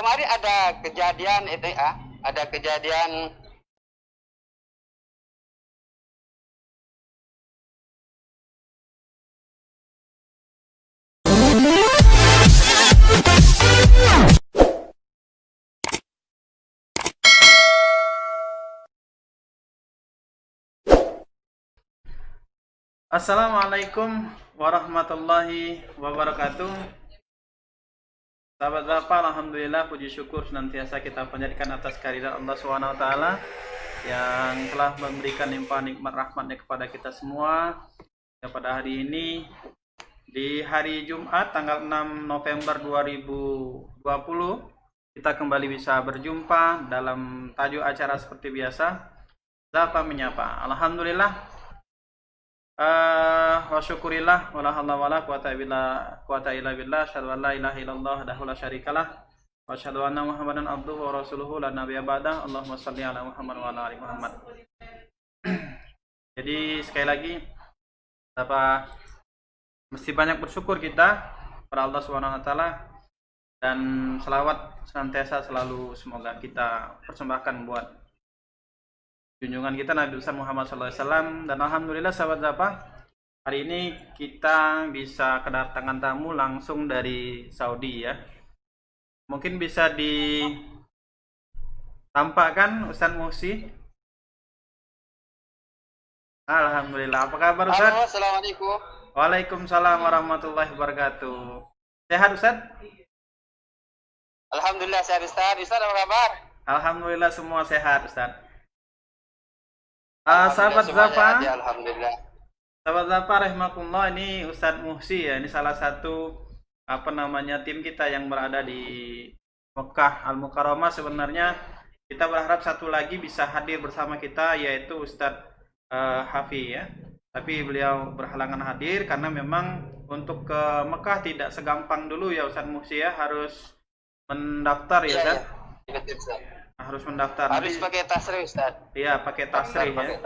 kemarin ada kejadian itu ya, ada kejadian. Assalamualaikum warahmatullahi wabarakatuh. Sahabat Zapa, alhamdulillah puji syukur senantiasa kita panjatkan atas kehadiran Allah SWT yang telah memberikan limpahan nikmat rahmatnya kepada kita semua. Pada hari ini, di hari Jumat tanggal 6 November 2020, kita kembali bisa berjumpa dalam tajuk acara seperti biasa, Zapa Menyapa. Alhamdulillah, wa syukurillah wala haula wala quwata illa billah, asyhadu an la ilaha illallah wahdahu la syarikalah wa asyhadu anna muhammadan abduhu wa rasuluhu la nabiyya ba'dah. Allahumma shalli ala Muhammad wa ala ali Muhammad. Jadi sekali lagi apa mesti banyak bersyukur kita pada Allah Subhanahu wa taala, dan selawat senantiasa selalu semoga kita persembahkan buat junjungan kita Nabi besar Muhammad SAW. Dan alhamdulillah sahabat Zapa, hari ini kita bisa kedatangan tamu langsung dari Saudi ya. Mungkin bisa ditampakkan Ustaz Muhsi. Alhamdulillah, apa kabar Ustaz? Halo, assalamualaikum. Waalaikumsalam warahmatullahi wabarakatuh. Sehat Ustaz? Alhamdulillah sehat Ustaz. Ustaz apa kabar? Alhamdulillah semua sehat Ustaz. Alhamdulillah, Sahabat Zapa, alhamdulillah. Sahabat Zapa rahimakumullah, ini Ustadz Muhsi ya, ini salah satu tim kita yang berada di Mekah Al-Mukarramah. Sebenarnya kita berharap satu lagi bisa hadir bersama kita, yaitu Ustadz Hafi ya. Tapi beliau berhalangan hadir karena memang untuk ke Mekah tidak segampang dulu ya Ustadz Muhsi ya, harus mendaftar ya Ustadz. Iya. Harus mendaftar. Harus pakai tasri Ustaz. Iya, pakai tasri ya.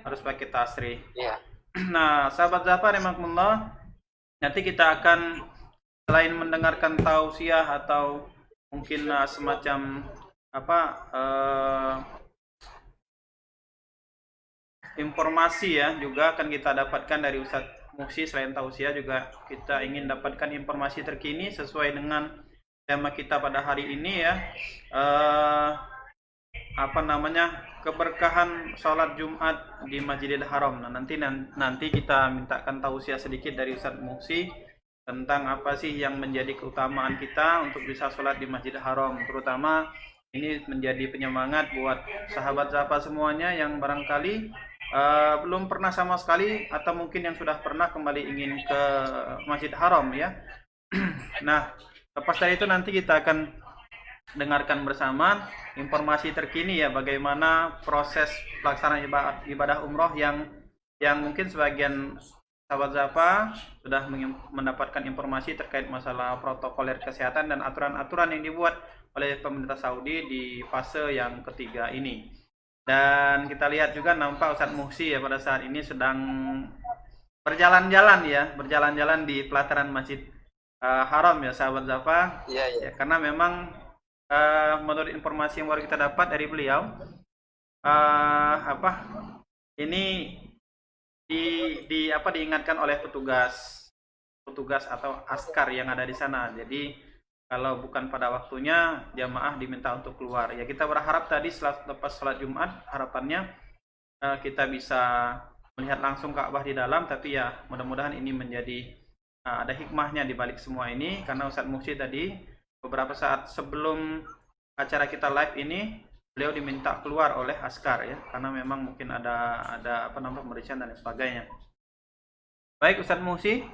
Harus pakai tasri. Iya. Nah, sahabat Zafar rahimakumullah, nanti kita akan selain mendengarkan tausiah atau mungkin semacam informasi ya, juga akan kita dapatkan dari Ustadz Muhsi. Selain tausiah juga kita ingin dapatkan informasi terkini sesuai dengan tema kita pada hari ini ya. Keberkahan sholat Jumat di Masjidil Haram. Nah, nanti kita mintakan tausiah sedikit dari Ustadz Muhsi tentang apa sih yang menjadi keutamaan kita untuk bisa sholat di Masjidil Haram. Terutama ini menjadi penyemangat buat sahabat Zapa semuanya yang barangkali belum pernah sama sekali, atau mungkin yang sudah pernah kembali ingin ke Masjid Haram ya. Nah, lepas dari itu nanti kita akan dengarkan bersama informasi terkini ya, bagaimana proses pelaksanaan ibadah umroh yang mungkin sebagian sahabat Zapa sudah mendapatkan informasi terkait masalah protokoler kesehatan dan aturan-aturan yang dibuat oleh pemerintah Saudi di fase yang ketiga ini. Dan kita lihat juga nampak Ustadz Muhsi ya pada saat ini sedang berjalan-jalan di pelataran Masjid Haram ya sahabat Zapa. Iya. Ya, karena memang menurut informasi yang baru kita dapat dari beliau, ini diingatkan oleh petugas atau askar yang ada di sana. Jadi kalau bukan pada waktunya, jamaah diminta untuk keluar. Ya, kita berharap tadi lepas sholat Jumat, harapannya kita bisa melihat langsung Ka'bah di dalam. Tapi ya mudah-mudahan ini menjadi ada hikmahnya di balik semua ini, karena Ustadz Muhsi tadi beberapa saat sebelum acara kita live ini, beliau diminta keluar oleh askar ya, karena memang mungkin ada pemeriksaan dan sebagainya. Baik Ustadz Muhsi,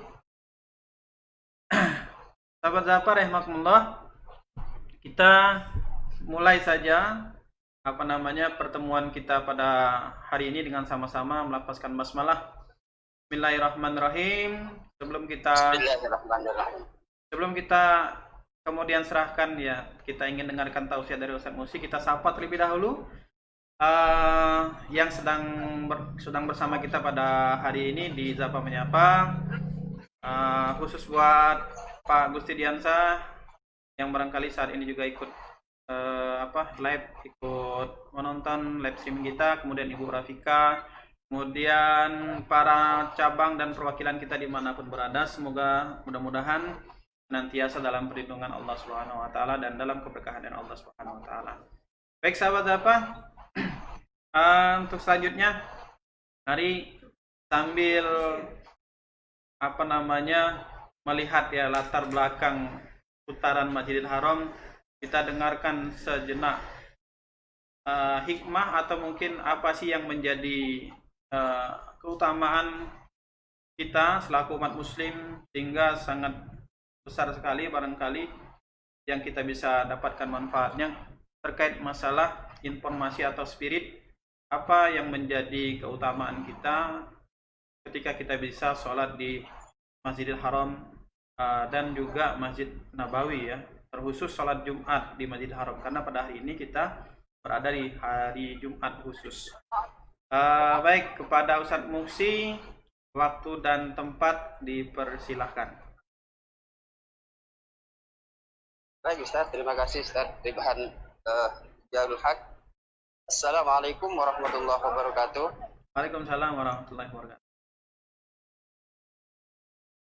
sahabat Zafar rahimakumullah, kita mulai saja pertemuan kita pada hari ini dengan sama-sama melafazkan basmalah. Bismillahirrahmanirrahim. Sebelum kita kemudian serahkan ya, kita ingin dengarkan tausiah dari Ustadz Muhsi. Kita sapa terlebih dahulu yang sedang bersama kita pada hari ini di Zapa Menyapa, khusus buat Pak Gusti Diansah, yang barangkali saat ini juga ikut ikut menonton live streaming kita, kemudian Ibu Rafika, kemudian para cabang dan perwakilan kita dimanapun berada. Semoga mudah-mudahan senantiasa dalam perlindungan Allah Subhanahu wa taala dan dalam keberkahan dari Allah Subhanahu wa taala. Baik sahabat untuk selanjutnya, mari sambil melihat ya latar belakang putaran Masjidil Haram, kita dengarkan sejenak hikmah atau mungkin apa sih yang menjadi keutamaan kita selaku umat muslim, sehingga sangat besar sekali barangkali yang kita bisa dapatkan manfaatnya terkait masalah informasi atau spirit, apa yang menjadi keutamaan kita ketika kita bisa sholat di Masjidil Haram dan juga Masjid Nabawi ya, terkhusus sholat Jumat di Masjidil Haram, karena pada hari ini kita berada di hari Jumat khusus. Baik, kepada Ustadz Muksi, waktu dan tempat dipersilahkan. Baik Ustaz, terima kasih Ustaz Ribhan Jalul Haq. Assalamualaikum warahmatullahi wabarakatuh. Waalaikumsalam warahmatullahi wabarakatuh.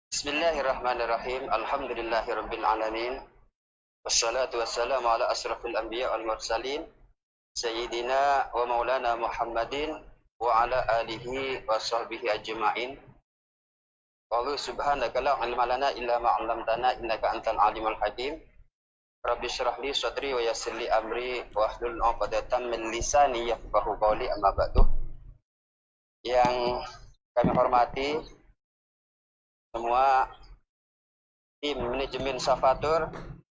Bismillahirrahmanirrahim. Alhamdulillahirabbil alamin. Wassalatu wassalamu ala asrafil anbiya wal mursalin sayyidina wa maulana Muhammadin wa ala alihi wa sahbihi ajma'in. Wallahu subhanaka la ilma lana illa ma 'allamtana innaka antal alimul hakim. Rabbi syrah li sadri wa yassir li amri wa hlul 'uqdatam min lisani yafqahu qawli, amma ba'du. Yang kami hormati semua tim manajemen Safatur,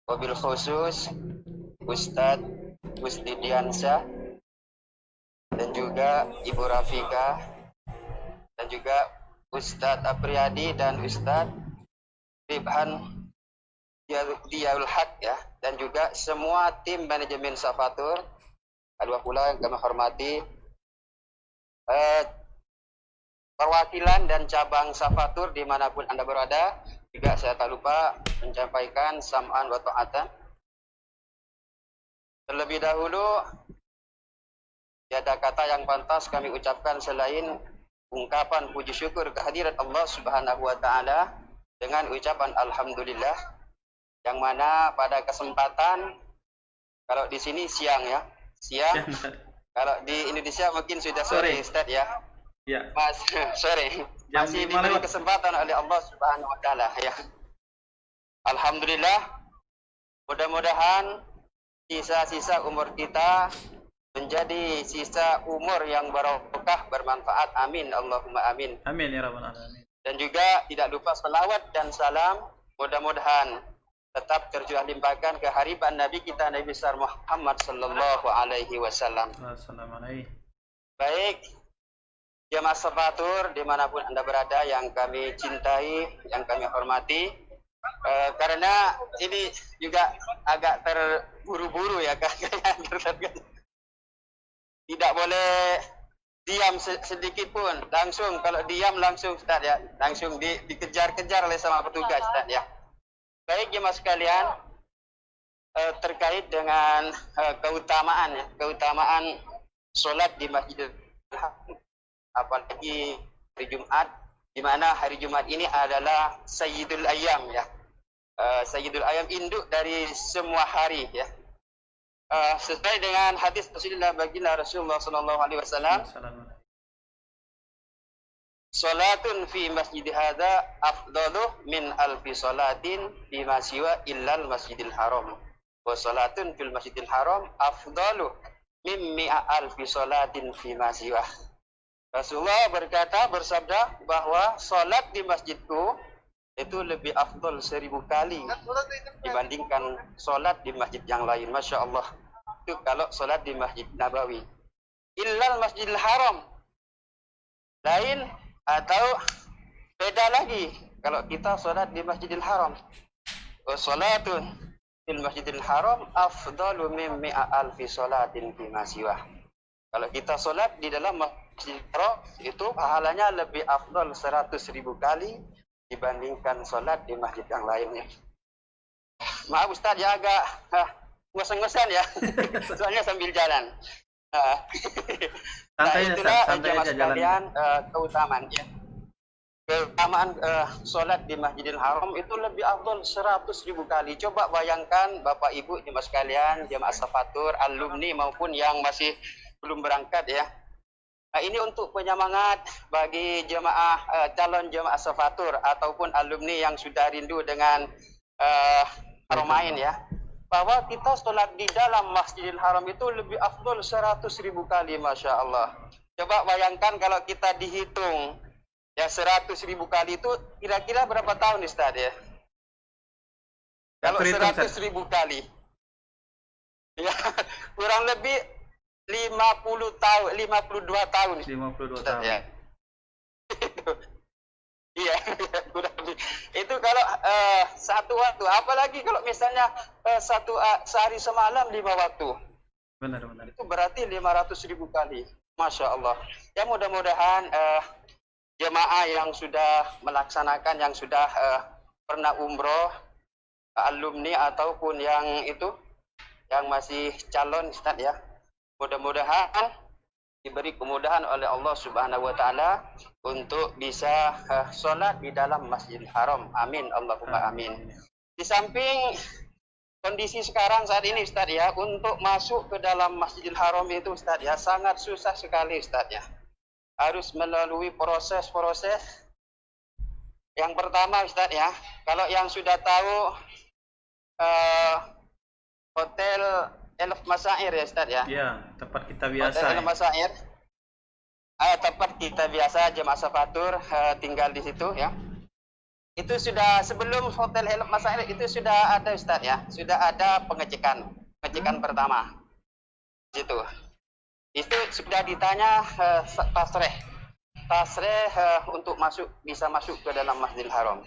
wabil khusus Ustadz Musdidiansyah dan juga Ibu Rafika dan juga Ustadz Apriyadi dan Ustadz Ribhan Jalul Haq ya, dan juga semua tim manajemen Safatur. Kedua pula yang kami hormati perwakilan dan cabang Safatur dimanapun Anda berada. Juga saya tak lupa menyampaikan sam'an wa ta'atan. Terlebih dahulu, tiada kata yang pantas kami ucapkan selain ungkapan puji syukur kehadirat Allah Subhanahu wa taala dengan ucapan alhamdulillah, yang mana pada kesempatan, kalau di sini siang ya, siang. Kalau di Indonesia mungkin sudah sore Ustaz ya. Ya. Mas, sorry. Masih diberi kesempatan oleh Allah Subhanahu wa taala ya. Alhamdulillah. Mudah-mudahan sisa-sisa umur kita menjadi sisa umur yang barokah, bermanfaat. Amin Allahumma amin. Amin ya rabbal alamin. Dan juga tidak lupa salawat dan salam mudah-mudahan tetap tercurah limpahkan ke hariban Nabi kita Nabi besar Muhammad sallallahu alaihi wasallam. Assalamualaikum. Baik, jamaah Safatur dimanapun Anda berada yang kami cintai, yang kami hormati, karena ini juga agak terburu-buru ya, tidak boleh diam sedikit pun, langsung kalau diam langsung Ustaz ya, langsung dikejar-kejar oleh sama petugas Ustaz ya. Baik jemaah sekalian, terkait dengan keutamaan sholat di Masjidil Haram, apalagi hari Jumat, di mana hari Jumat ini adalah Sayyidul Ayyam ya. Sayyidul Ayyam, induk dari semua hari ya. Sesuai dengan hadis Rasulullah baginda Rasulullah sallallahu alaihi wasallam, salatun fi masjid hadza afdalu min alfi salatin fi ma siwa illal Masjidil Haram. Wa salatun fil Masjidil Haram afdalu min mi'a alfi salatin fi ma siwa. Rasulullah bersabda bahwa salat di masjidku itu lebih afdal 1000 kali dibandingkan salat di masjid yang lain. Masya Allah. Itu kalau salat di Masjid Nabawi. Illal Masjidil Haram. Lain atau beda lagi kalau kita salat di Masjidil Haram. Wa salatun fil Masjidil Haram afdalu min mi'a alfi salatin fi ma siwa. Kalau kita solat di dalam Masjidil Haram itu pahalanya lebih afdal 100.000 kali dibandingkan solat di masjid yang lainnya. maaf Ustaz ya agak ngosan-ngosan ya. Soalnya sambil jalan. Nah, Santai aja, itulah santai jemaah aja jalan. sekalian keutamaannya. Keutamaan sholat di Masjidil Haram itu lebih afdol 100.000 kali. Coba bayangkan Bapak Ibu jemaah sekalian, jemaah Safatur, alumni maupun yang masih belum berangkat ya. Nah, ini untuk penyemangat bagi jemaah calon jemaah Safatur ataupun alumni yang sudah rindu dengan Haramain ya. Bahwa kita sholat di dalam Masjidil Haram itu lebih afdol 100.000 kali, Masya Allah. Coba bayangkan kalau kita dihitung ya 100.000 kali itu kira-kira berapa tahun Ustaz ya? Kalau 100.000 kali ya kurang lebih 50 tahun, 52 tahun. 52 Ustaz, tahun. ya. Iya, kurang lebih. Itu kalau satu waktu, apalagi kalau misalnya sehari semalam 5 waktu. Benar. Itu berarti 500.000 kali. Masya Allah. Ya mudah-mudahan jemaah yang sudah melaksanakan, yang sudah pernah umroh, alumni ataupun yang itu, yang masih calon Ustaz ya, mudah-mudahan diberi kemudahan oleh Allah Subhanahu wa Ta'ala untuk bisa sholat di dalam Masjidil Haram. Amin, Allahumma amin. Di samping kondisi sekarang saat ini Ustaz ya, untuk masuk ke dalam Masjidil Haram itu Ustaz ya, sangat susah sekali Ustaz ya. Harus melalui proses-proses. Yang pertama Ustaz ya, kalau yang sudah tahu Hotel Elf Masair ya Ustaz ya. Iya, tempat kita biasa. Hotel Elf Masair. Tempat kita biasa jemaah Safatur tinggal di situ ya. Itu sudah sebelum Hotel Elf Masair itu sudah ada Ustaz ya. Sudah ada pengecekan pertama. Situ. Itu sudah ditanya tasreh untuk bisa masuk ke dalam Masjidil Haram.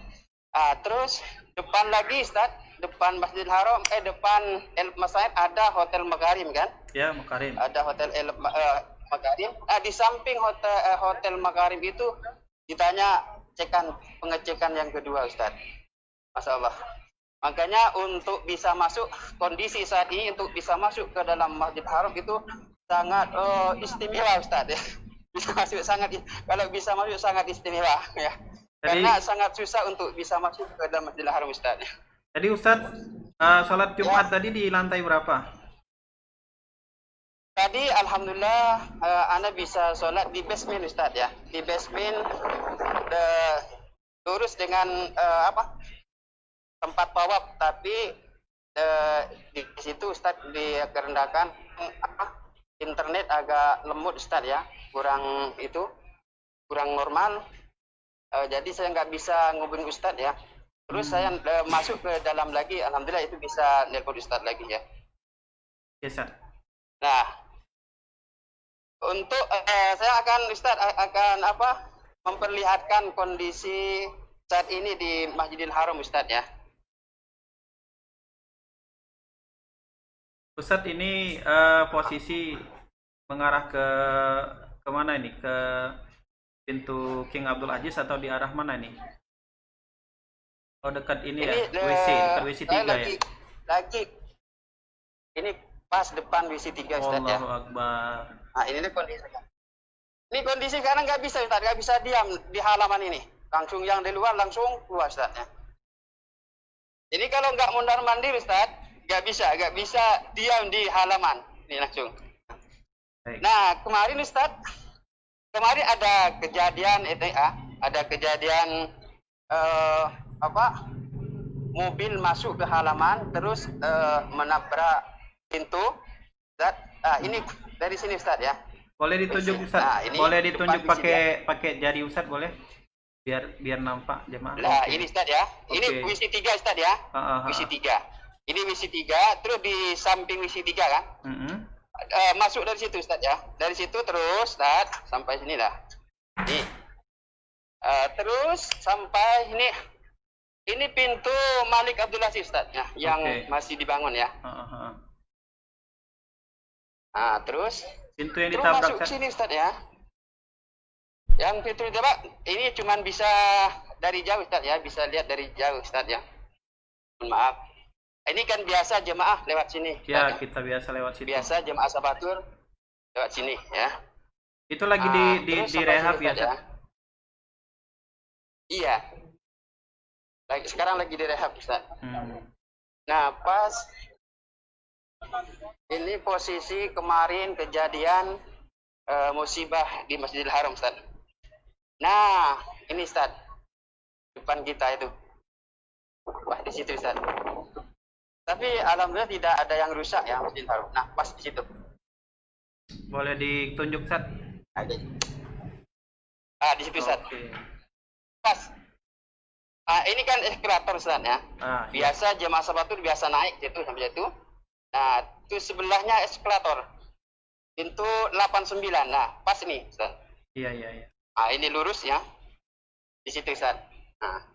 Terus depan lagi Ustaz, depan Masjidil Haram, depan El Masaid ada Hotel Makarim kan? Ya, Makarim. Ada Hotel Makarim. Di samping Hotel Makarim itu ditanya pengecekan yang kedua Ustaz. Masya Allah. Makanya untuk bisa masuk, kondisi saat ini untuk bisa masuk ke dalam Masjidil Haram itu sangat istimewa Ustaz ya. Kalau bisa masuk sangat istimewa ya. Karena sangat susah untuk bisa masuk ke dalam Masjidil Haram Ustaz. Jadi Ustaz, sholat Jumat tadi di lantai berapa? Tadi alhamdulillah ana bisa sholat di basement Ustaz ya. Di basement lurus dengan tempat tawaf, tapi di situ Ustaz dikarenakan internet agak lemot Ustaz ya, kurang normal, jadi saya nggak bisa ngubungin Ustaz ya. Terus saya masuk ke dalam lagi, alhamdulillah itu bisa nelpon Ustaz lagi ya. Yes, Ustaz. Nah, untuk saya akan Ustaz akan memperlihatkan kondisi saat ini di Masjidil Haram Ustaz ya. Ustadz, ini posisi mengarah ke mana ini? Ke pintu King Abdul Aziz atau di arah mana ini? Oh, dekat ini ya, WC, dekat WC 3 ya? Lagi, ini pas depan WC 3 Ustaz ya. Allahu Akbar. Nah, ini kondisinya. Ini kondisi karena nggak bisa Ustaz, nggak bisa diam di halaman ini. Langsung yang di luar langsung keluar Ustaz ya. Jadi kalau nggak mondar mandir Ustaz, nggak bisa diam di halaman ini langsung. Baik. Nah kemarin Ustaz, ada kejadian mobil masuk ke halaman terus menabrak pintu Ustaz. Ini dari sini Ustaz ya. Boleh ditunjuk Ustaz? Boleh ditunjuk pakai jari Ustaz boleh? Biar nampak jemaah. Nah ini Ustaz ya. Ini WC 3 Ustaz ya. WC 3. Ini WC 3, terus di samping WC 3 kan? Masuk dari situ Ustaz ya. Dari situ terus Ustaz sampai sini dah. Ini. Terus sampai ini. Ini pintu Malik Abdul Aziz Ustaz ya, yang masih dibangun ya. Nah, terus pintu yang ditabrak masuk sini Ustaz ya. Yang pintu ditabrak ini cuman bisa dari jauh Ustaz ya, bisa lihat dari jauh Ustaz ya. Mohon maaf. Ini kan biasa jemaah lewat sini. Ya, Ustaz, kita biasa lewat situ. biasa jemaah Sabatur lewat sini ya. Itu lagi Terus di sampai rehab sini, ya, Ustaz, Ustaz? ya. Iya. Sekarang lagi direhab, Ustaz. Nah, pas ini posisi kemarin kejadian musibah di Masjidil Haram, Ustaz. Nah, ini Ustaz. Depan kita itu. Wah, di situ, Ustaz. Tapi alhamdulillah tidak ada yang rusak ya Masjidil Haram. Nah, pas di situ. Boleh ditunjuk, Ustaz? Di situ, Ustaz. Oke. Pas. Ini kan eskalator, Ustaz ya. Biasa jemaah Sabatur biasa naik situ sampai situ. Nah, itu sebelahnya eskalator. Pintu 89. Nah, pas nih, Ustaz. Iya. Ini lurus ya. Di situ, Ustaz. Nah.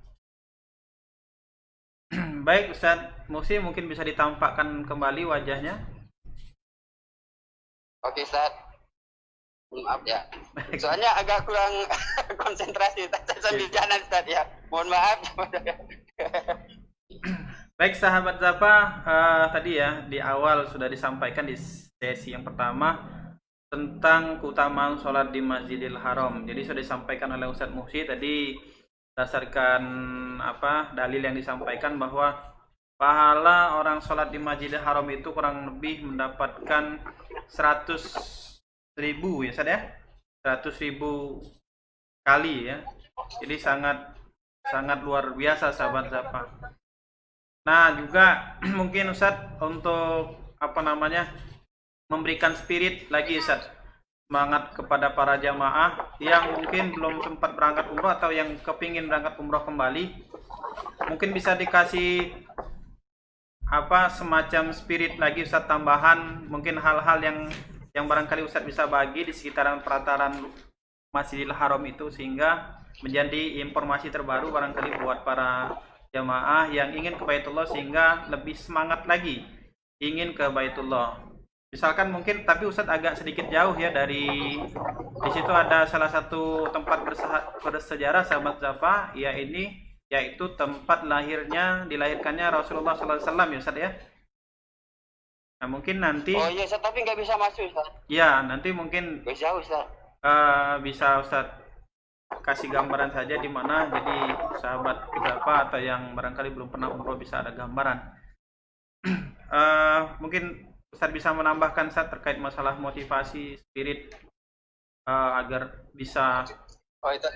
Baik, Ustaz Musi, mungkin bisa ditampakkan kembali wajahnya. Oke, Ustaz. Maaf ya. Soalnya agak kurang konsentrasi sambil jalan, Ustaz ya. Mohon maaf. Baik, sahabat Zapa, tadi ya di awal sudah disampaikan di sesi yang pertama tentang keutamaan sholat di Masjidil Haram. Jadi sudah disampaikan oleh Ustadz Muhsi tadi berdasarkan dalil yang disampaikan bahwa pahala orang sholat di Masjidil Haram itu kurang lebih mendapatkan 100.000 ya, Ustadz ya, 100.000 kali ya. Jadi sangat luar biasa, sahabat Zapa. Nah, juga mungkin Ustadz untuk memberikan spirit lagi, Ustadz, semangat kepada para jamaah yang mungkin belum sempat berangkat umroh atau yang kepingin berangkat umroh kembali, mungkin bisa dikasih semacam spirit lagi, Ustadz, tambahan, mungkin hal-hal yang barangkali Ustadz bisa bagi di sekitaran pelataran Masjidil Haram itu, sehingga menjadi informasi terbaru barangkali buat para jamaah yang ingin ke Baitullah, sehingga lebih semangat lagi ingin ke Baitullah. Misalkan mungkin, tapi Ustadz agak sedikit jauh ya di situ ada salah satu tempat bersejarah, sahabat Zapa, yaitu tempat dilahirkannya Rasulullah SAW ya, Ustadz ya. Nah, mungkin nanti. Oh iya, Ustadz, tapi nggak bisa masuk, Ustadz. Ya, nanti mungkin jauh, Ustadz. Bisa Ustadz kasih gambaran saja di mana, jadi sahabat Zapa atau yang barangkali belum pernah umroh bisa ada gambaran. Mungkin Ustadz bisa menambahkan, Ustadz, terkait masalah motivasi spirit agar bisa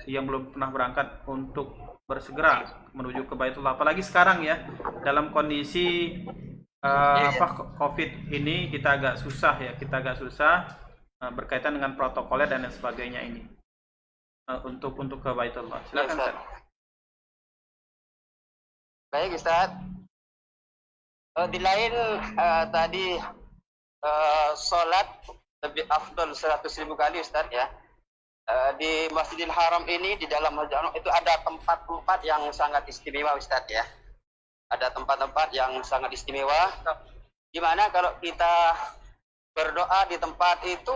yang belum pernah berangkat untuk bersegera menuju ke Baitullah, apalagi sekarang ya dalam kondisi COVID ini kita agak susah berkaitan dengan protokolnya dan lain sebagainya ini untuk ke Baitullah. Silakan, Ustaz. Baik, Ustaz. Di lain tadi sholat lebih afdal 100.000 kali, Ustaz ya. Di Masjidil Haram ini, di dalam Masjidil Haram itu ada tempat-tempat yang sangat istimewa, Ustaz ya. Ada tempat-tempat yang sangat istimewa, di mana kalau kita berdoa di tempat itu,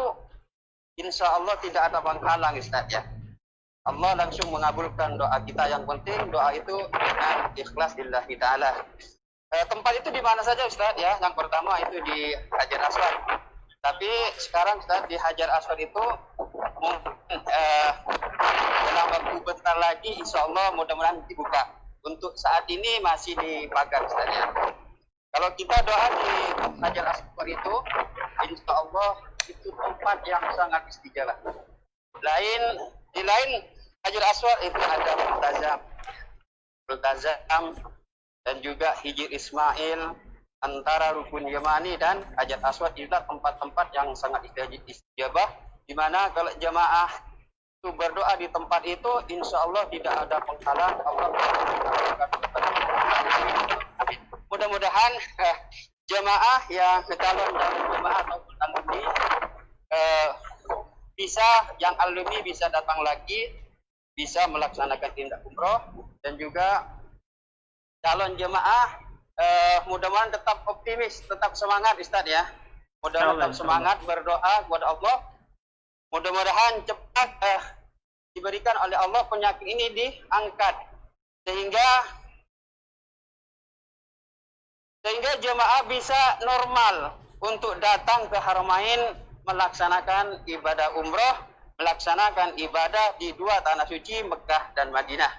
insya Allah tidak ada penghalang, Ustaz ya. Allah langsung mengabulkan doa kita. Yang penting doa itu dengan ikhlas lillahi ta'ala. Tempat itu di mana saja, Ustaz ya. Yang pertama itu di Hajar Aswad. Tapi sekarang, Ustaz, di Hajar Aswad itu mungkin dalam waktu bentar lagi insya Allah mudah-mudahan dibuka. Untuk saat ini masih dipagar, Ustaz ya. Kalau kita doa di Hajar Aswad itu, insya Allah itu tempat yang sangat istijabah. Di lain Hajar Aswad itu ada Multazam dan juga Hijir Ismail, antara Rukun Yamani dan Hajar Aswad. Itulah tempat-tempat yang sangat istijabah, di mana kalau jamaah itu berdoa di tempat itu, insya Allah tidak ada penghalang. Allah mudah-mudahan jamaah yang calon dan jamaah ataupun alumni yang alumni bisa datang lagi, bisa melaksanakan tindak umroh, dan juga calon jemaah mudah-mudahan tetap optimis, tetap semangat, Ustaz ya. Mudah-mudahan tetap semangat berdoa kepada Allah. Mudah-mudahan cepat diberikan oleh Allah penyakit ini diangkat, sehingga sehingga jemaah bisa normal untuk datang ke Haramain melaksanakan ibadah umroh, melaksanakan ibadah di dua tanah suci Mekah dan Madinah.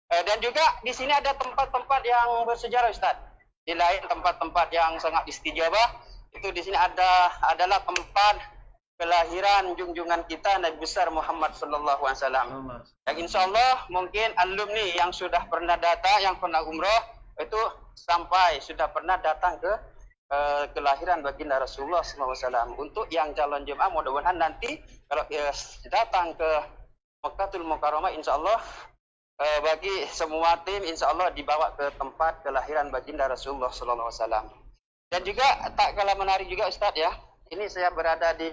Dan juga di sini ada tempat-tempat yang bersejarah, Ustaz. Di lain tempat-tempat yang sangat istijabah, itu di sini adalah tempat kelahiran junjungan kita Nabi besar Muhammad sallallahu alaihi wasallam. Yang insya Allah mungkin alumni yang sudah pernah datang, yang pernah umroh itu sampai sudah pernah datang ke kelahiran baginda Rasulullah sallallahu alaihi wasallam. Untuk yang calon jemaah mudah-mudahan nanti kalau datang ke Makkahul Mukarramah insya Allah bagi semua tim insya Allah dibawa ke tempat kelahiran baginda Rasulullah sallallahu alaihi wasallam. Dan juga tak kalah menarik juga Ustadz ya. Ini saya berada di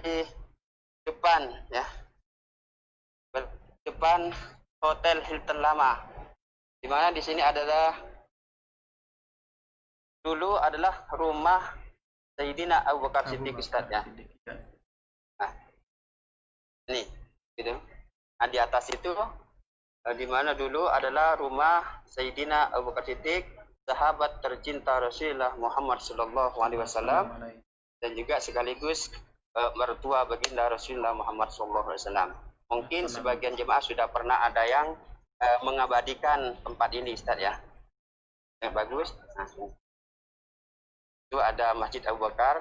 depan ya. Depan Hotel Hilton lama. Di mana di sini adalah dulu adalah rumah Sayyidina Abu Bakar Siddiq Ustadz ya. Nah, ini gitu. Nah, di atas itu di mana dulu adalah rumah Sayyidina Abu Bakar Siddiq, sahabat tercinta Rasulullah Muhammad sallallahu alaihi wasallam dan juga sekaligus mertua baginda Rasulullah Muhammad sallallahu alaihi wasallam. Mungkin sebagian jemaah sudah pernah ada yang mengabadikan tempat ini Ustaz ya. Yang bagus. Nah, itu ada Masjid Abu Bakar.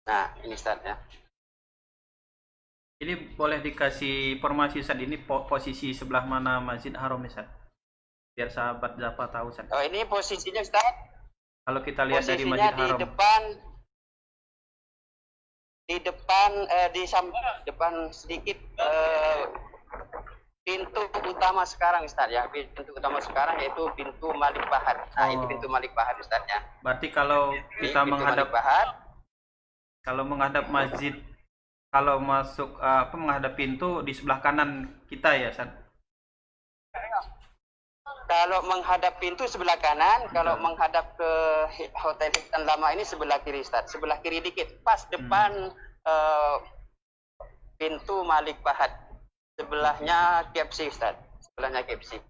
Nah, ini Ustaz ya. Ini boleh dikasih informasi Ustaz, ini posisi sebelah mana Masjid Haram Ustaz? Biar sahabat Zafa tahu Ustaz. Oh, ini posisinya Ustaz. Kalau kita lihat dari Posisinya Masjid Haram. Di depan sedikit pintu utama sekarang Ustaz ya. Pintu utama sekarang yaitu pintu Malik Bahar. Nah, itu pintu Malik Bahar Ustaz ya. Berarti kalau kita menghadap masjid, kalau masuk menghadap pintu di sebelah kanan kita ya Ustaz. Kalau menghadap pintu sebelah kanan, kalau menghadap ke Hotel Hilton lama ini sebelah kiri Ustaz. Sebelah kiri dikit, pas depan pintu Malik Bahar. Sebelahnya KFC Ustaz. Sebelahnya KFC.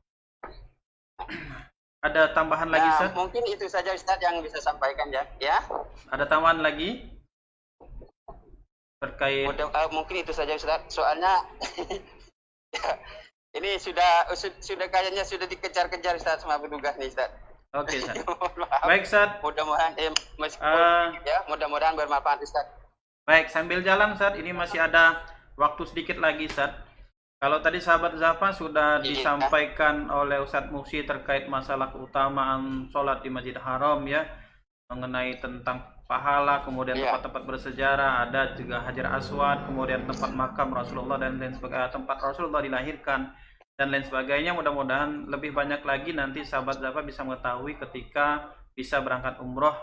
Ada tambahan lagi Ustaz? Mungkin itu saja Ustaz yang bisa sampaikan ya. Ya. Ada tambahan lagi? Terkait mungkin itu saja Ustaz. Soalnya ini sudah kayaknya sudah dikejar-kejar Ustaz sama petugas nih Ustaz. Oke Ustaz. Baik Ustaz. Mudah-mudahan mudah-mudahan bermanfaat Ustaz. Baik, sambil jalan Ustaz, ini masih ada waktu sedikit lagi Ustaz. Kalau tadi sahabat Zafa sudah disampaikan oleh Ustaz Muhsi terkait masalah keutamaan sholat di Masjid Haram ya, mengenai tentang pahala, kemudian tempat-tempat bersejarah, ada juga Hajar Aswad, kemudian tempat makam Rasulullah dan lain sebagainya, tempat Rasulullah dilahirkan dan lain sebagainya. Mudah-mudahan lebih banyak lagi nanti sahabat Zafa bisa mengetahui ketika bisa berangkat umroh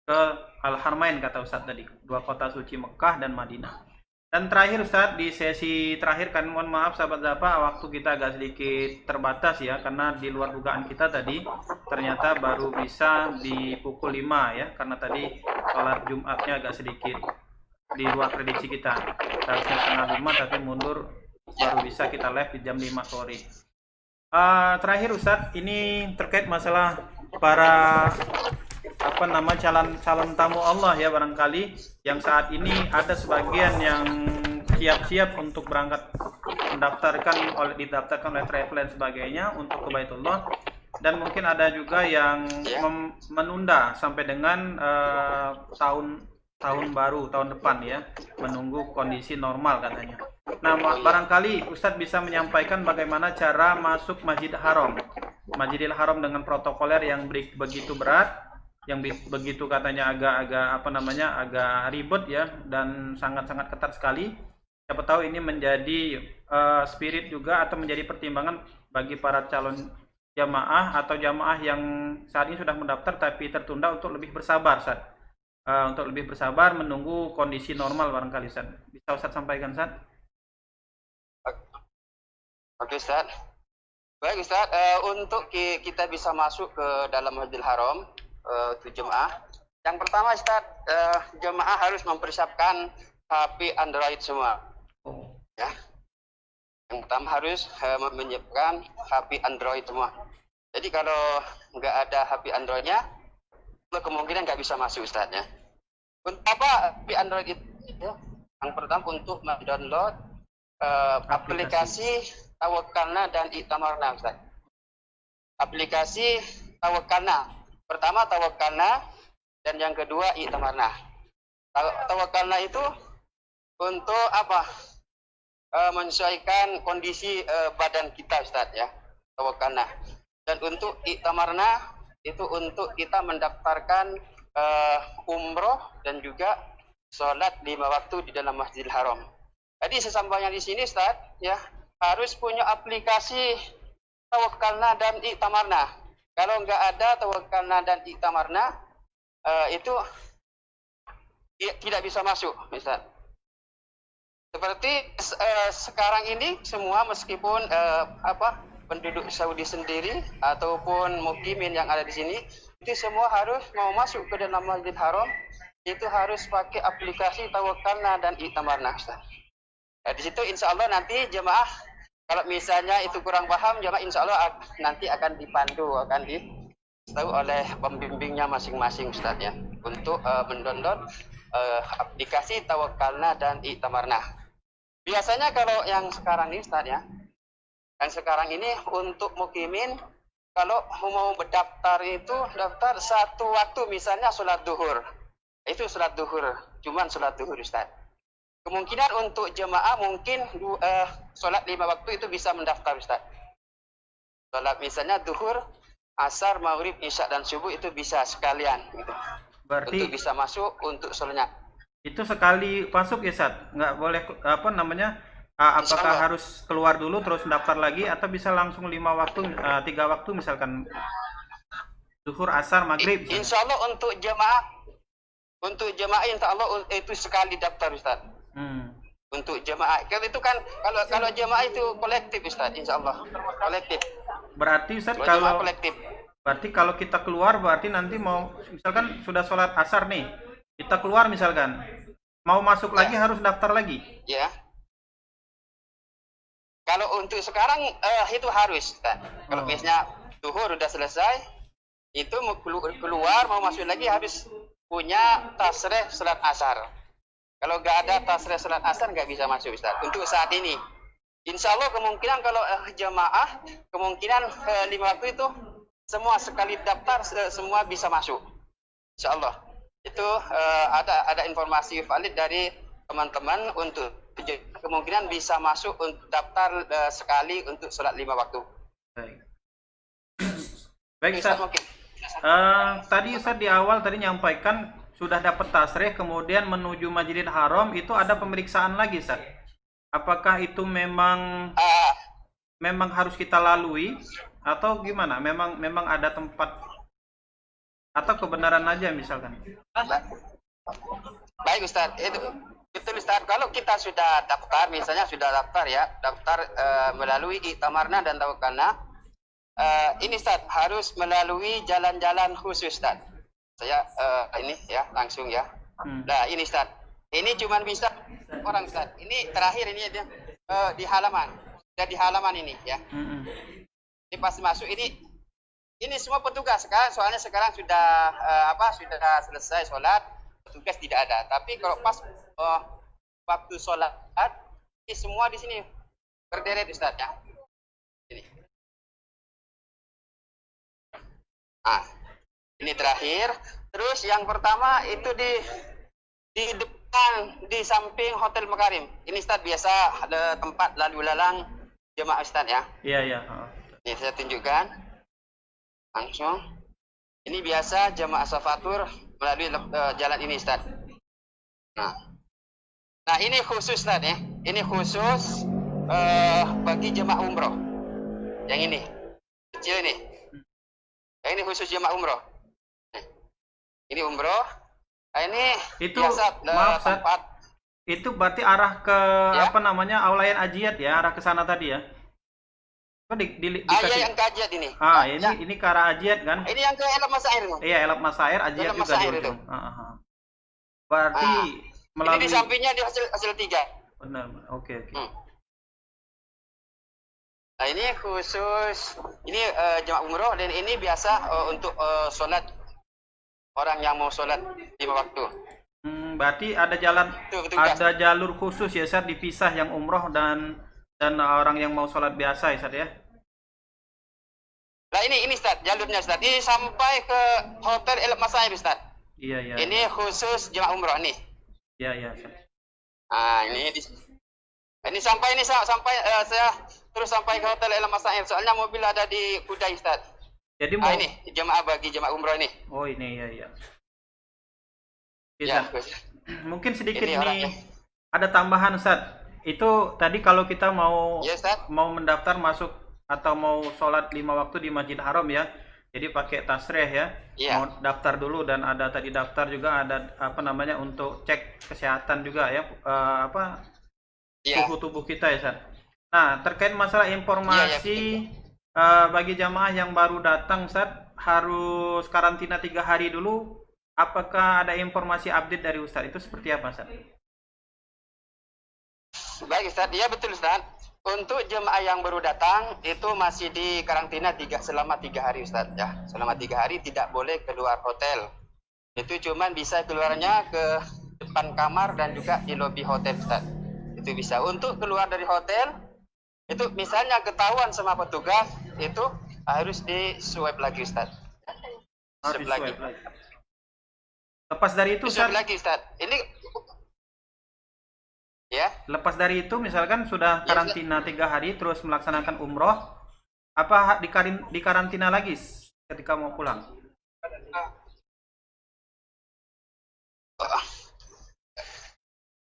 ke Al-Haramain kata Ustaz tadi, dua kota suci Mekah dan Madinah. Dan terakhir Ustaz, di sesi terakhir kan mohon maaf sahabat Zafa, waktu kita agak sedikit terbatas ya, karena di luar dugaan kita tadi ternyata baru bisa di pukul 5 ya, karena tadi sholat Jumatnya agak sedikit di luar prediksi kita, seharusnya setengah 5 tapi mundur, baru bisa kita live di jam 5 sore. Terakhir Ustaz, ini terkait masalah para calon tamu Allah ya, barangkali yang saat ini ada sebagian yang siap-siap untuk berangkat didaftarkan oleh travel dan sebagainya untuk ke Baitullah, dan mungkin ada juga yang menunda sampai dengan tahun baru tahun depan ya, menunggu kondisi normal katanya. Nah, barangkali Ustadz bisa menyampaikan bagaimana cara masuk Masjidil Haram dengan protokoler yang begitu berat, yang begitu katanya agak ribet ya, dan sangat-sangat ketat sekali. Siapa tahu ini menjadi spirit juga atau menjadi pertimbangan bagi para calon jamaah atau jamaah yang saat ini sudah mendaftar tapi tertunda untuk lebih bersabar Ustaz. Untuk lebih bersabar menunggu kondisi normal barangkali Ustaz. Bisa Ustaz sampaikan Ustaz? Oke Ustaz. Baik Ustaz, untuk kita bisa masuk ke dalam Masjidil Haram untuk jemaah, yang pertama Ustaz, jemaah harus mempersiapkan HP Android semua. Ya. Yang pertama harus menyiapkan HP Android semua. Jadi kalau nggak ada HP Androidnya, itu kemungkinan nggak bisa masuk Ustaz ya. Untuk apa HP Android itu? Ya, yang pertama untuk mendownload aplikasi Tawakkalna dan I'tamarna Ustaz. Aplikasi Tawakkalna. Pertama Tawakkalna dan yang kedua I'tamarna. Tawakkalna itu untuk apa? Menyesuaikan kondisi badan kita Ustaz ya. Tawakkalna. Dan untuk I'tamarna itu untuk kita mendaftarkan umroh dan juga sholat 5 waktu di dalam Masjidil Haram. Jadi sesampainya di sini Ustaz ya, harus punya aplikasi Tawakkalna dan I'tamarna. Kalau nggak ada Tawakkalna dan I'tamarna, itu tidak bisa masuk Ustaz. Seperti sekarang ini semua meskipun penduduk Saudi sendiri ataupun mukimin yang ada di sini, itu semua harus mau masuk ke dalam Masjidil Haram, itu harus pakai aplikasi Tawakkalna dan I'tamarna Ustaz. Di situ insya Allah nanti jemaah kalau misalnya itu kurang paham, jemaah insya Allah nanti akan dipandu, akan ditahu oleh pembimbingnya masing-masing Ustaz ya, untuk mendownload aplikasi Tawakkalna dan I'tamarna. Biasanya kalau yang sekarang ini Ustaz ya, yang sekarang ini untuk mukimin kalau mau berdaftar itu daftar satu waktu, misalnya sholat duhur, itu sholat duhur, cuman sholat duhur Ustaz. Kemungkinan untuk jemaah mungkin sholat 5 waktu itu bisa mendaftar Ustaz. Sholat misalnya duhur, asar, maghrib, isya dan subuh itu bisa sekalian gitu. Berarti untuk bisa masuk untuk sholatnya. Itu sekali masuk ya Ustaz? Nggak boleh apakah harus keluar dulu terus daftar lagi atau bisa langsung 5 waktu, 3 waktu misalkan duhur, asar, maghrib? Insya Allah untuk jemaah insya Allah itu sekali daftar Ustaz. Untuk jemaah, itu kan kalau jemaah itu kolektif Ustaz, insya Allah kolektif. Berarti Ustaz kalau kita keluar berarti nanti mau misalkan sudah sholat asar nih, kita keluar misalkan mau masuk lagi harus daftar lagi. Ya. Kalau untuk sekarang itu harus Ustaz. Kalau misalnya duhur udah selesai, itu mau keluar mau masuk lagi harus punya tasreh salat asar. Kalau nggak ada tasreh salat asar nggak bisa masuk Ustaz. Untuk saat ini, insya Allah kemungkinan kalau jamaah kemungkinan 5 waktu itu semua sekali daftar semua bisa masuk. Insya Allah itu ada informasi valid dari teman-teman untuk kemungkinan bisa masuk untuk daftar sekali untuk sholat 5 waktu. Baik Ustaz. Tadi Ustaz di awal tadi nyampaikan sudah dapat tasrih kemudian menuju Masjidil Haram itu ada pemeriksaan lagi Ustaz. Apakah itu memang harus kita lalui atau gimana? Memang ada tempat atau kebenaran aja misalkan? Baik Ustaz, itu Ustaz. Kalau kita sudah daftar, misalnya sudah daftar ya, melalui I'tamarna dan Tawakkalna, ini Ustaz harus melalui jalan-jalan khusus Ustaz. Saya ini ya langsung ya. Nah ini Ustaz, ini cuma bisa orang Ustaz. Ini terakhir ini dia di halaman, sudah di halaman ini ya. Ini pas masuk ini semua petugas kan, soalnya sekarang sudah sudah selesai sholat, petugas tidak ada. Tapi kalau pas waktu sholat, ini semua di sini berderet Ustaz ya. Ini. Ini terakhir. Terus yang pertama itu di depan, di samping Hotel Makarim. Ini Ustaz biasa ada tempat lalu lalang jemaah Ustaz ya. Iya. Ini saya tunjukkan langsung. Ini biasa jemaah Safatur melalui jalan ini Ustaz. Nah ini khusus Ustaz ya. Ini khusus bagi jemaah umroh. Yang ini kecil ini. Yang ini khusus jemaah umroh. Ini umroh. Nah, ini itu biasa maaf tempat. Itu berarti arah ke Ya? Aulayan Ajiat ya, arah ke sana tadi ya. Iya yang ke Ajiat ini. Ini ke arah Ajiat kan? Ini yang ke Elap Masair itu. Iya, Elap Masair, Ajiat Elap juga Masair di itu. ujung. Berarti melalui ini di sampingnya di hasil 3. Benar. Oke. Nah, ini khusus ini jemaah umroh, dan ini biasa untuk sholat orang yang mau sholat 5 waktu. Berarti ada jalan, Itu petugas. ada jalur khusus ya Ustaz, dipisah yang umroh dan orang yang mau sholat biasa ya Ustaz ya. Nah, ini Ustaz, jalurnya Ustaz. Ini sampai ke Hotel El Masaib Ustaz. Iya iya. Ini khusus jemaah umroh nih. Iya iya Ustaz. Nah, ini sampai saya terus sampai ke Hotel El Masaib. Soalnya mobil ada di Kudai Ustaz. Jadi Nah, mau, ini jemaah bagi jemaah umroh ini. oh ini iya iya. Oke, Ya, Ustaz. Mungkin sedikit Ini orangnya. nih ada tambahan Ustaz. Itu tadi kalau kita mau Ya Ustaz. mendaftar masuk atau mau sholat 5 waktu di Masjid Haram ya. Jadi pakai tasreh ya. Iya. Mau daftar dulu, dan ada tadi daftar juga, ada apa namanya untuk cek kesehatan juga ya, Iya. suhu tubuh kita ya Ustaz. Nah, terkait masalah informasi bagi jamaah yang baru datang Ustaz, harus karantina 3 hari dulu. Apakah ada informasi update dari Ustaz? Itu seperti apa Ustaz? Baik Ustaz, iya betul Ustaz. Untuk jemaah yang baru datang itu masih di karantina selama 3 hari Ustaz ya. Selama 3 hari tidak boleh keluar hotel. Itu cuman bisa keluarnya ke depan kamar dan juga di lobi hotel Ustaz. Itu bisa. Untuk keluar dari hotel itu misalnya ketahuan sama petugas, itu harus di swab lagi Ustaz. Harus Swab lagi. di-swab lagi. Lepas dari itu Swab Ustaz, lagi Ustaz. Ini ya. lepas dari itu misalkan sudah Ya, karantina 3 hari terus melaksanakan umroh, apa di karantina lagi ketika mau pulang?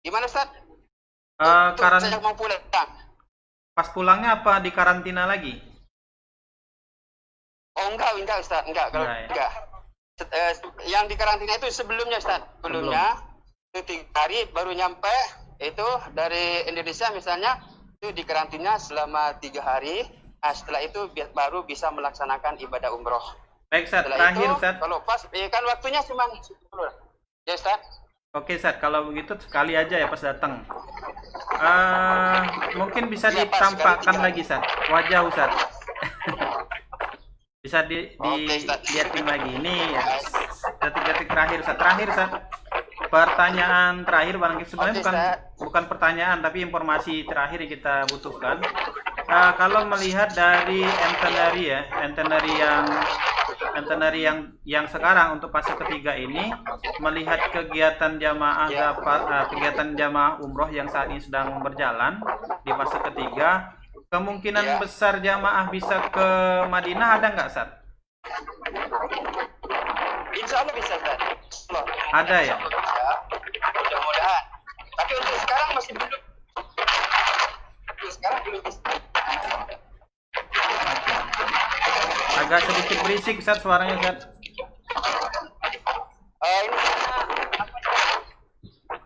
Gimana Ustaz? Untuk Karan saya mau pulang. Pas pulangnya apa di karantina lagi? Oh enggak Ustaz, enggak. Kalau Enggak ya? enggak. Yang di karantina itu sebelumnya Ustaz. Sebelumnya itu 3 hari baru nyampe, itu dari Indonesia misalnya, itu di karantina selama 3 hari. Nah, setelah itu baru bisa melaksanakan ibadah umroh. Baik Ustaz, Setelah terakhir itu, Ustaz. kalau pas kan waktunya cuma 10. Ya Ustaz. Oke Ustaz, kalau begitu sekali aja ya pas datang. Mungkin bisa Iya, Pak, ditampakkan sekali 3 lagi Ustaz, wajah Ustaz. Bisa Oke, Ustaz. dilihatin lagi. Ini ya, detik-detik terakhir Ustaz. Terakhir Ustaz. Pertanyaan terakhir barangkali sebenarnya Oke, bukan pertanyaan tapi informasi terakhir yang kita butuhkan. Kalau melihat dari itinerary yang sekarang untuk fase ketiga ini, melihat kegiatan kegiatan jamaah umroh yang saat ini sedang berjalan di fase ketiga, kemungkinan besar jamaah bisa ke Madinah ada nggak Ustaz? Insya Allah bisa Ustaz. Allah. Ada ya? Ya, mudah-mudahan. Tapi untuk sekarang masih belum. Untuk sekarang belum bisa. Agak sedikit berisik Ustaz suaranya Ustaz. Ini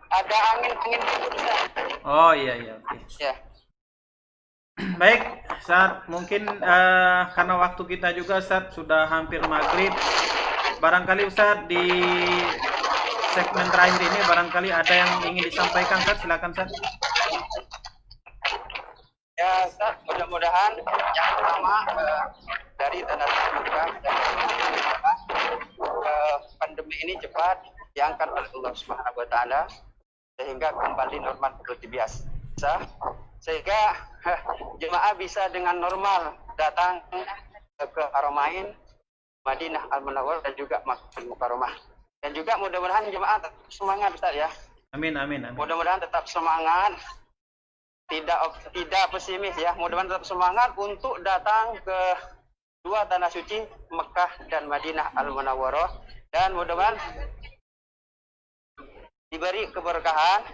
ada angin dingin Ustaz. Oh iya iya, oke. Ya. Baik, Ustaz, mungkin karena waktu kita juga Ustaz sudah hampir maghrib. Barangkali Ustaz di segmen terakhir ini barangkali ada yang ingin disampaikan Ustaz, silakan Ustaz. Ya Ustaz, mudah-mudahan yang pertama dari tanda terbuka pandemi ini cepat diangkat oleh Allah Subhanahu wa taala sehingga kembali normal seperti biasa, sehingga jemaah bisa dengan normal datang ke Haramain, Madinah Al-Munawwarah dan juga Makkah Mukarramah. Dan juga mudah-mudahan jemaah tetap semangat Ustaz ya. Amin amin amin. Mudah-mudahan tetap semangat, tidak pesimis ya. Mudah-mudahan tetap semangat untuk datang ke dua tanah suci Mekah dan Madinah Al-Munawwarah, dan mudah-mudahan diberi keberkahan,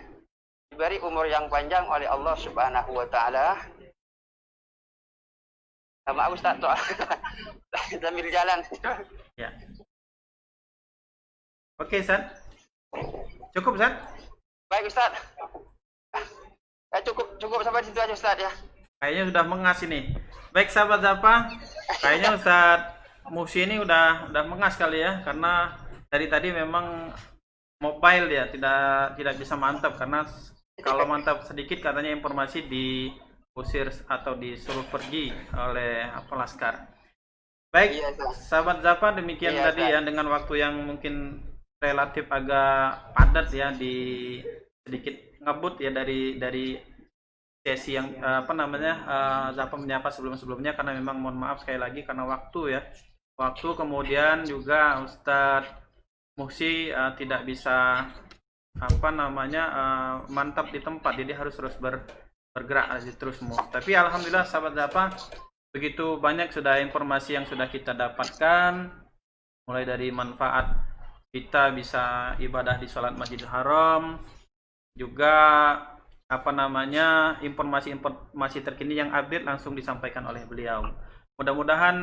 diberi umur yang panjang oleh Allah Subhanahu wa taala. Maaf Ustaz, sambil jalan. Ya. Oke Ustaz. Cukup Ustaz? Baik Ustaz. Cukup sampai situ aja Ustaz ya. Kayaknya sudah mengas ini. Baik sahabat Zapa, kayaknya Ustaz Musi ini udah mengas kali ya, karena dari tadi memang mobile dia tidak bisa mantap, karena kalau mantap sedikit katanya informasi diusir atau disuruh pergi oleh laskar. Baik, Iya, Ustaz. sahabat Zapa, demikian Iya, tadi Ustaz. ya, dengan waktu yang mungkin relatif agak padat ya, di sedikit ngebut ya dari sesi yang Zapa menyapa sebelumnya, karena memang mohon maaf sekali lagi karena waktu ya. Waktu, kemudian juga Ustadz Muhsi tidak bisa mantap di tempat, jadi harus terus bergerak terus semua. Tapi alhamdulillah sahabat Zapa, begitu banyak sudah informasi yang sudah kita dapatkan, mulai dari manfaat kita bisa ibadah di sholat Masjidil Haram, juga informasi terkini yang update langsung disampaikan oleh beliau. Mudah-mudahan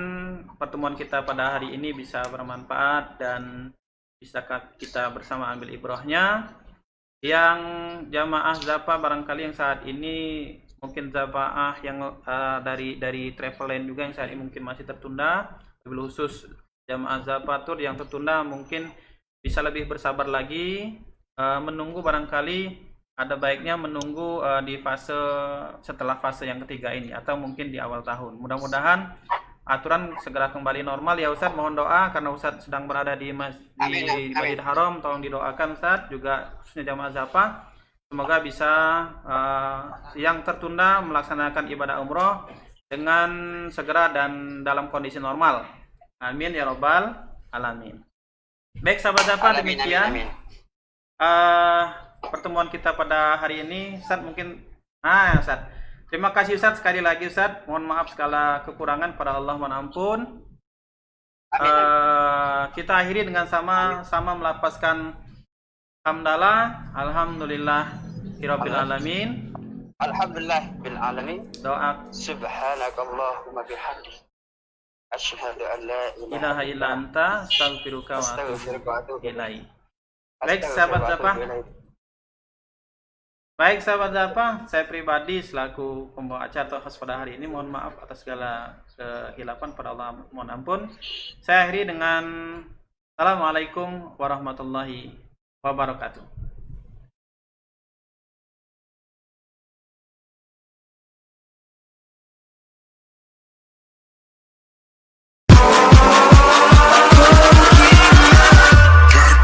pertemuan kita pada hari ini bisa bermanfaat dan bisa kita bersama ambil ibrahnya. Yang jamaah Zapa barangkali yang saat ini mungkin jamaah yang dari travel lain juga yang saat ini mungkin masih tertunda, lebih khusus jamaah Zapa Tour yang tertunda, mungkin bisa lebih bersabar lagi, menunggu, barangkali ada baiknya menunggu di fase setelah fase yang ketiga ini, atau mungkin di awal tahun. Mudah-mudahan aturan segera kembali normal ya Ustadz. Mohon doa karena Ustadz sedang berada di Masjid Haram, tolong didoakan Ustadz, juga khususnya jamaah Zapa, semoga bisa yang tertunda melaksanakan ibadah umroh dengan segera dan dalam kondisi normal. Amin ya robbal alamin. Baik sahabat Zapa, demikian Amin. pertemuan kita pada hari ini. Ustadz mungkin Ustadz, terima kasih Ustadz sekali lagi Ustadz. Mohon maaf segala kekurangan, pada Allah mohon ampun. Kita akhiri dengan sama-sama melafazkan hamdalah, alhamdulillah rabbil alamin. Alhamdulillah bil alamin. Doa Subhanakallahumma bihamdik, asyhadu an la ilaha illa anta astaghfiruka wa atubu ilaik. Baik sahabat Zapa, saya pribadi selaku pembawa acara atau host pada hari ini mohon maaf atas segala kehilapan, pada Allah mohon ampun. Saya akhiri dengan Assalamualaikum warahmatullahi wabarakatuh.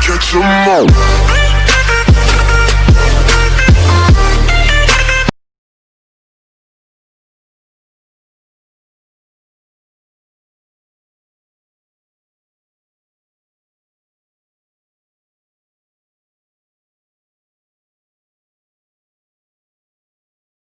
Catch 'em all.